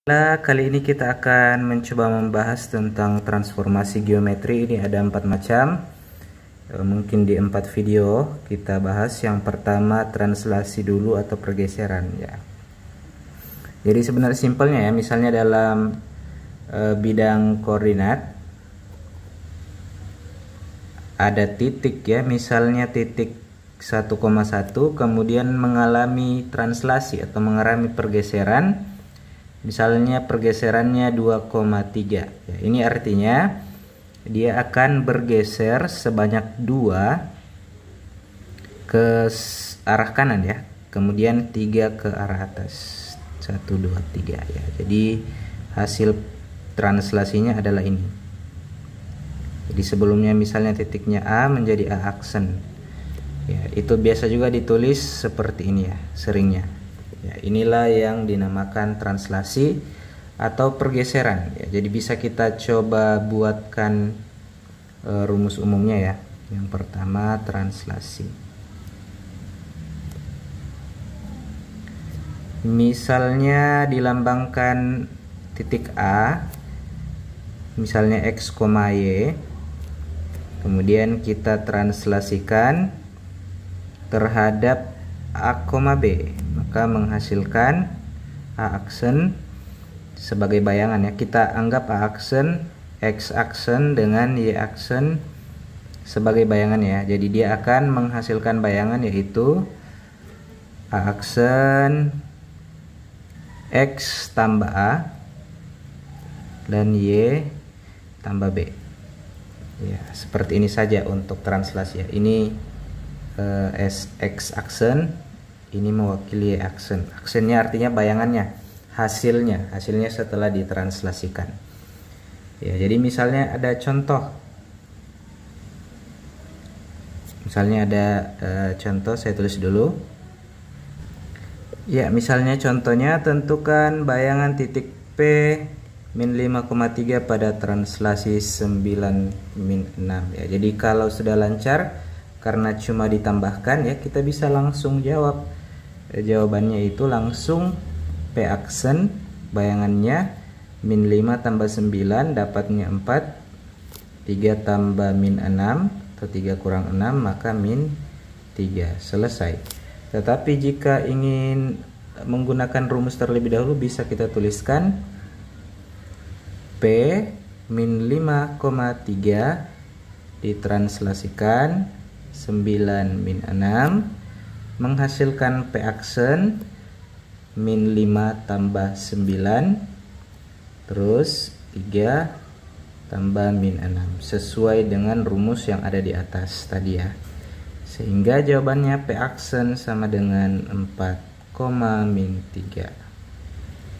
Nah, kali ini kita akan mencoba membahas tentang transformasi geometri. Ini ada 4 macam. Mungkin di 4 video kita bahas. Yang pertama translasi dulu atau pergeseran ya. Jadi sebenarnya simpelnya ya, misalnya dalam bidang koordinat ada titik ya, misalnya titik 1,1 kemudian mengalami translasi atau mengalami pergeseran. Misalnya pergeserannya 2,3 ya, ini artinya dia akan bergeser sebanyak 2 ke arah kanan ya, kemudian 3 ke arah atas. 1, 2, 3 ya. Jadi hasil translasinya adalah ini. Jadi sebelumnya misalnya titiknya A menjadi A aksen ya, itu biasa juga ditulis seperti ini ya, seringnya ya. Inilah yang dinamakan translasi atau pergeseran ya. Jadi bisa kita coba buatkan rumus umumnya ya. Yang pertama translasi. Misalnya dilambangkan titik A, misalnya X, Y, kemudian kita translasikan terhadap A, B, maka menghasilkan A aksen sebagai bayangan ya. Kita anggap A aksen, X aksen dengan Y aksen sebagai bayangan ya. Jadi dia akan menghasilkan bayangan yaitu A aksen X tambah A dan Y tambah B ya. Seperti ini saja untuk translasi ya. Ini X aksen, ini mewakili Y aksen. Aksennya artinya bayangannya, hasilnya setelah ditranslasikan ya. Jadi misalnya ada contoh, contoh saya tulis dulu ya. Misalnya contohnya tentukan bayangan titik P min 5,3 pada translasi 9 min 6 ya. Jadi kalau sudah lancar karena cuma ditambahkan ya, kita bisa langsung jawab. Jawabannya itu langsung P aksen bayangannya min 5 tambah 9 dapatnya 4, 3 tambah min 6 atau 3 kurang 6 maka min 3, selesai. Tetapi jika ingin menggunakan rumus terlebih dahulu bisa kita tuliskan P min 5,3 ditranslasikan 9 min 6 menghasilkan P aksen min 5 tambah 9 terus 3 tambah min 6 sesuai dengan rumus yang ada di atas tadi ya. Sehingga jawabannya P aksen sama dengan 4, min 3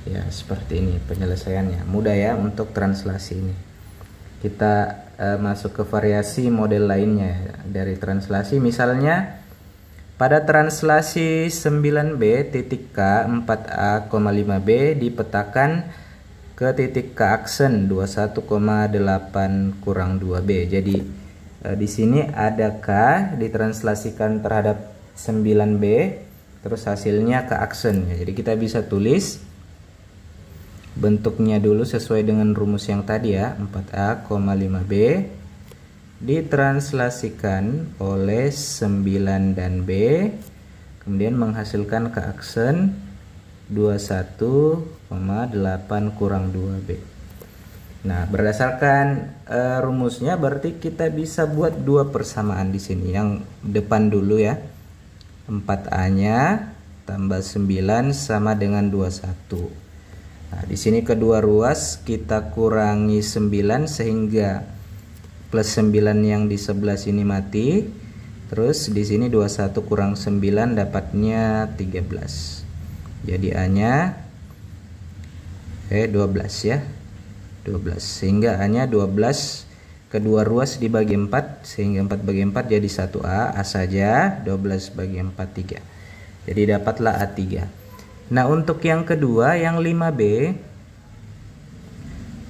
ya. Seperti ini penyelesaiannya, mudah ya untuk translasi ini. Kita masuk ke variasi model lainnya ya, dari translasi. Misalnya pada translasi 9B titik K 4A, 5B dipetakan ke titik K aksen 21,8 kurang 2B. Jadi di sini ada K ditranslasikan terhadap 9B terus hasilnya K aksen ya. Jadi kita bisa tulis bentuknya dulu sesuai dengan rumus yang tadi ya. 4A, 5B ditranslasikan oleh 9 dan B kemudian menghasilkan K aksen 21,8 kurang 2B. Nah, berdasarkan rumusnya berarti kita bisa buat dua persamaan di sini. Yang depan dulu ya. 4A-nya tambah 9 sama dengan 21. Nah, di sini kedua ruas kita kurangi 9 sehingga plus 9 yang di sebelah sini mati. Terus di sini 21 kurang 9 dapatnya 13. Jadi A-nya 12 ya. 12 sehingga A-nya 12. Kedua ruas dibagi 4 sehingga 4 bagi 4 jadi 1A. A saja 12 bagi 4 3. Jadi dapatlah A3. Nah, untuk yang kedua, yang 5B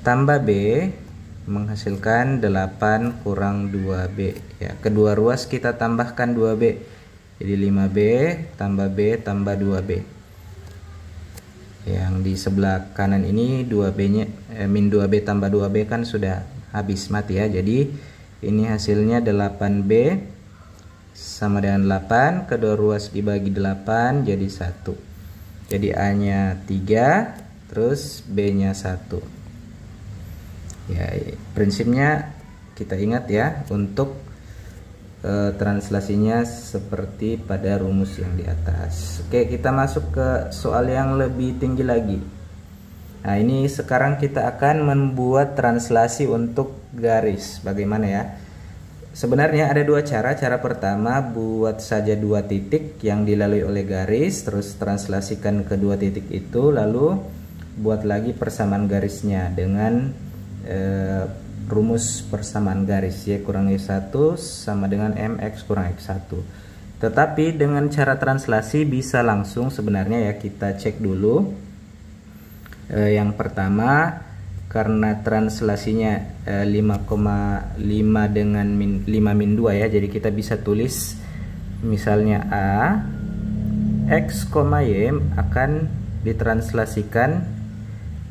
tambah B menghasilkan 8 kurang 2B ya. Kedua ruas kita tambahkan 2B. Jadi 5B tambah B tambah 2B. Yang di sebelah kanan ini 2B nya min 2B tambah 2B kan sudah habis mati ya. Jadi ini hasilnya 8B sama dengan 8, kedua ruas dibagi 8 jadi 1. Jadi A nya 3, terus B nya 1 ya. Prinsipnya kita ingat ya, untuk translasinya seperti pada rumus yang di atas. Oke, kita masuk ke soal yang lebih tinggi lagi. Nah, ini sekarang kita akan membuat translasi untuk garis. Bagaimana ya? Sebenarnya ada dua cara. Cara pertama, buat saja 2 titik yang dilalui oleh garis, terus translasikan ke 2 titik itu, lalu buat lagi persamaan garisnya dengan rumus persamaan garis, Y kurang Y1 sama dengan MX kurang X1. Tetapi dengan cara translasi bisa langsung sebenarnya ya. Kita cek dulu. Yang pertama, karena translasinya 5,5 dengan 5 min 2 ya, jadi kita bisa tulis misalnya A X, Y akan ditranslasikan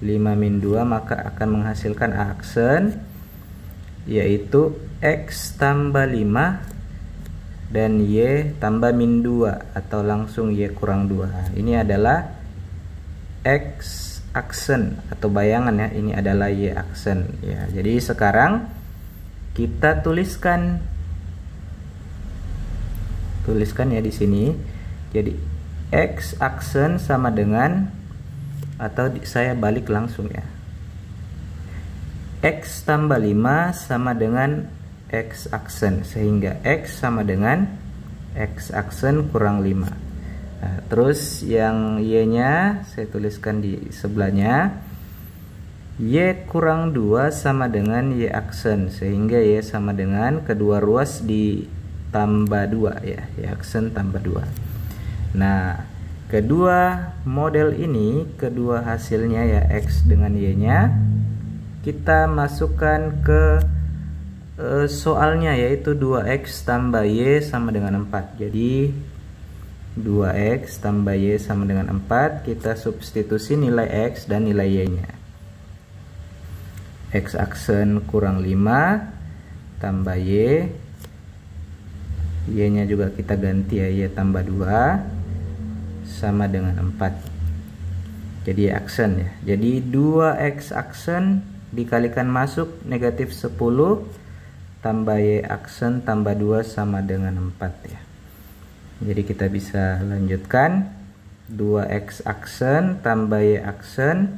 5 min 2, maka akan menghasilkan A aksen, yaitu X tambah 5 dan Y tambah min 2 atau langsung Y kurang 2. Ini adalah X aksen atau bayangan ya, ini adalah Y aksen ya. Jadi sekarang kita tuliskan ya di sini. Jadi X aksen sama dengan, atau saya balik langsung ya, X tambah 5 sama dengan X aksen, sehingga X sama dengan X aksen kurang 5. Nah, terus yang Y nya saya tuliskan di sebelahnya, Y kurang 2 sama dengan Y aksen, sehingga Y sama dengan kedua ruas ditambah 2 ya, Y aksen tambah 2. Nah, kedua model ini, kedua hasilnya ya, X dengan Y nya kita masukkan ke soalnya, yaitu 2X tambah Y sama dengan 4. Jadi 2X tambah Y sama dengan 4, kita substitusi nilai X dan nilai Y nya. X aksen kurang 5 tambah Y nya juga kita ganti ya, Y tambah 2 sama dengan 4. Jadi aksen ya. Jadi 2X aksen dikalikan masuk negatif 10 tambah Y aksen tambah 2 sama dengan 4 ya. Jadi kita bisa lanjutkan, 2X aksen tambah Y aksen,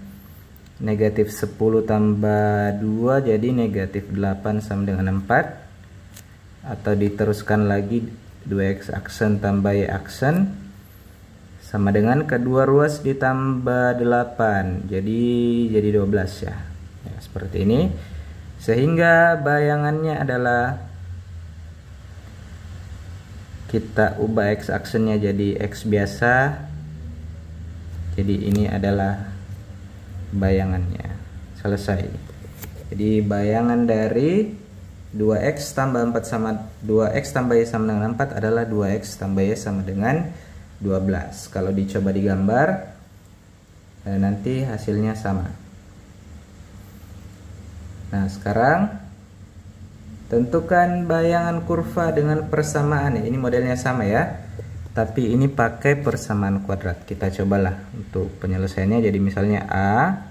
negatif 10 tambah 2 jadi negatif 8 sama dengan 4, atau diteruskan lagi 2X aksen tambah Y aksen sama dengan kedua ruas ditambah 8 jadi 12 ya. Ya, seperti ini. Sehingga bayangannya adalah kita ubah X aksennya jadi X biasa. Jadi ini adalah bayangannya. Selesai. Jadi bayangan dari 2X tambah 4 sama 2X tambah Y sama dengan 4 adalah 2X tambah Y sama dengan 12. Kalau dicoba digambar, nanti hasilnya sama. Nah, sekarang tentukan bayangan kurva dengan persamaan ya. Ini modelnya sama ya, tapi ini pakai persamaan kuadrat. Kita cobalah untuk penyelesaiannya. Jadi misalnya A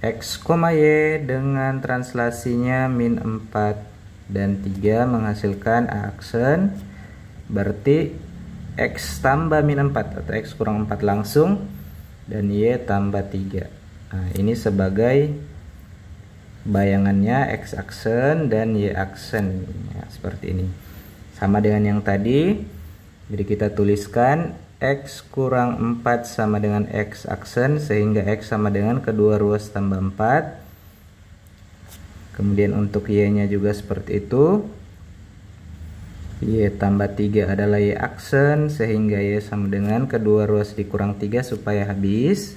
X, Y dengan translasinya min 4 dan 3 menghasilkan A aksen, berarti X tambah min 4 atau X kurang 4 langsung, dan Y tambah 3. Nah, ini sebagai bayangannya X aksen dan Y aksen ya, seperti ini. Sama dengan yang tadi. Jadi kita tuliskan X kurang 4 sama dengan X aksen, sehingga X sama dengan kedua ruas tambah 4. Kemudian untuk Y nya juga seperti itu. Y tambah 3 adalah Y aksen, sehingga Y sama dengan kedua ruas dikurang 3 supaya habis.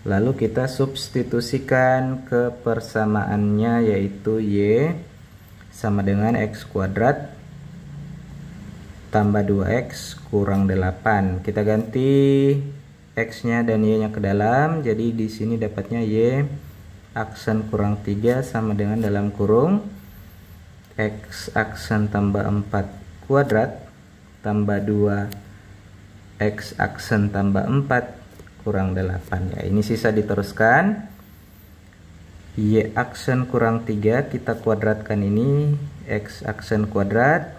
Lalu kita substitusikan ke persamaannya, yaitu Y sama dengan X kuadrat tambah 2X kurang 8. Kita ganti X-nya dan Y-nya ke dalam. Jadi di sini dapatnya Y aksen kurang 3 sama dengan dalam kurung X aksen tambah 4 kuadrat tambah 2 X aksen tambah 4 kurang 8 ya. Ini sisa diteruskan. Y aksen kurang 3 kita kuadratkan ini X aksen kuadrat,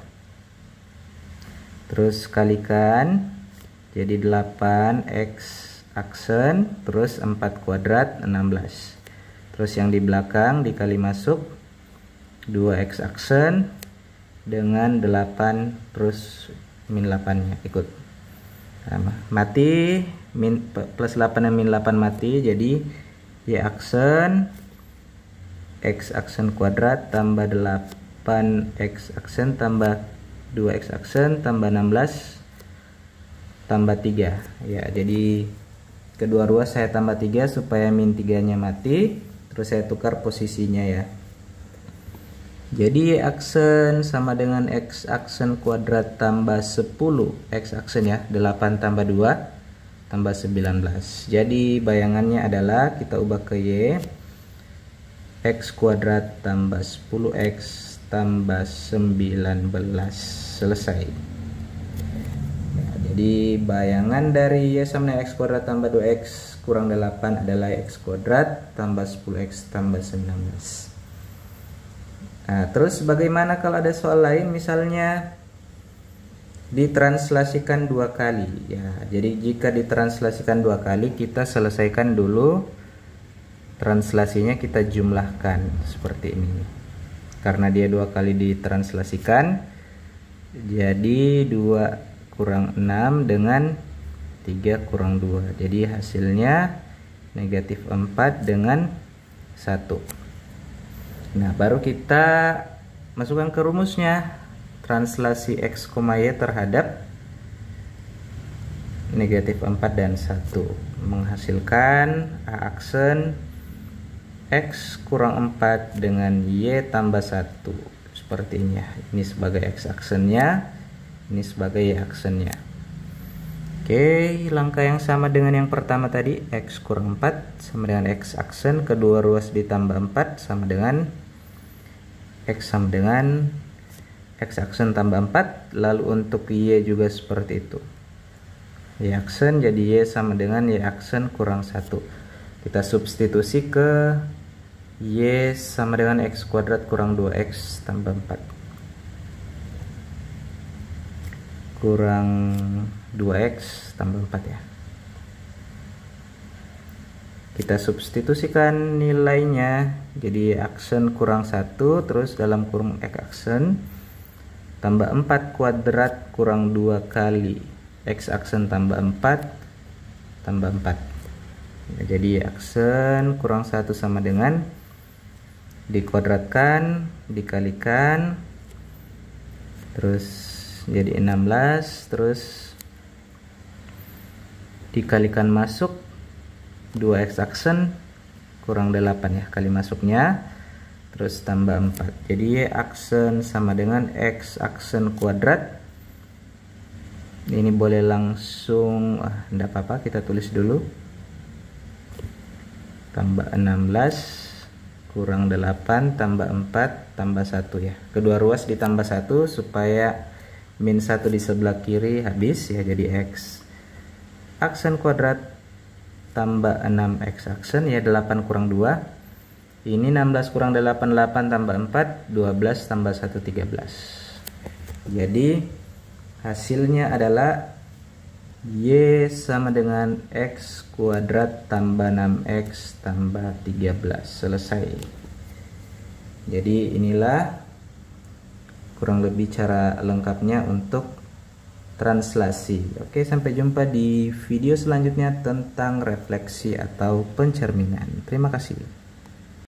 terus kalikan jadi 8 X aksen terus 4 kuadrat 16, terus yang di belakang dikali masuk 2X aksen dengan 8 terus min 8 nya ikut mati, plus 8 dan min 8 mati, jadi Y aksen X aksen kuadrat tambah 8X aksen tambah 2X aksen tambah 16 tambah 3 ya. Jadi kedua ruas saya tambah 3 supaya min 3 nya mati, terus saya tukar posisinya ya. Jadi Y aksen sama dengan X aksen kuadrat tambah 10 X aksen ya, 8 tambah 2 tambah 19. Jadi bayangannya adalah kita ubah ke Y, X kuadrat tambah 10X tambah 19 selesai. Jadi bayangan dari Y sama dengan X kuadrat tambah 2X kurang 8 adalah X kuadrat tambah 10X tambah 19. Nah, terus bagaimana kalau ada soal lain misalnya ditranslasikan 2 kali ya. Jadi jika ditranslasikan 2 kali kita selesaikan dulu translasinya, kita jumlahkan seperti ini. Karena dia 2 kali ditranslasikan jadi 2 kurang 6 dengan 3 kurang 2, jadi hasilnya negatif 4 dengan 1. Nah baru kita masukkan ke rumusnya, translasi X, Y terhadap negatif 4 dan 1 menghasilkan A aksen X kurang 4 dengan Y tambah 1 seperti ini ya. Ini sebagai X aksennya, ini sebagai Y aksennya. Oke, langkah yang sama dengan yang pertama tadi, X kurang 4 sama dengan X aksen, kedua ruas ditambah 4 sama dengan X sama dengan X aksen tambah 4, lalu untuk Y juga seperti itu. Y aksen jadi Y sama dengan Y aksen kurang 1. Kita substitusi ke Y sama dengan X kuadrat kurang 2X tambah 4 kurang 2X tambah 4 ya. Kita substitusikan nilainya jadi aksen kurang 1 terus dalam kurung X aksen tambah 4 kuadrat kurang 2 kali X aksen tambah 4 tambah 4 ya, jadi aksen kurang 1 sama dengan dikuadratkan dikalikan terus jadi 16 terus dikalikan masuk 2X aksen kurang 8 ya, kali masuknya terus tambah 4, jadi Y aksen sama dengan X aksen kuadrat. Ini boleh langsung enggak apa-apa, kita tulis dulu tambah 16 kurang 8 tambah 4 tambah 1 ya, kedua ruas ditambah 1 supaya min 1 di sebelah kiri habis ya, jadi X aksen kuadrat tambah 6X aksen ya, 8 kurang 2 ini 16 kurang 8 8 tambah 4 12 tambah 1 13. Jadi hasilnya adalah Y sama dengan X kuadrat tambah 6X tambah 13 selesai. Jadi inilah kurang lebih cara lengkapnya untuk translasi. Oke, sampai jumpa di video selanjutnya tentang refleksi atau pencerminan. Terima kasih.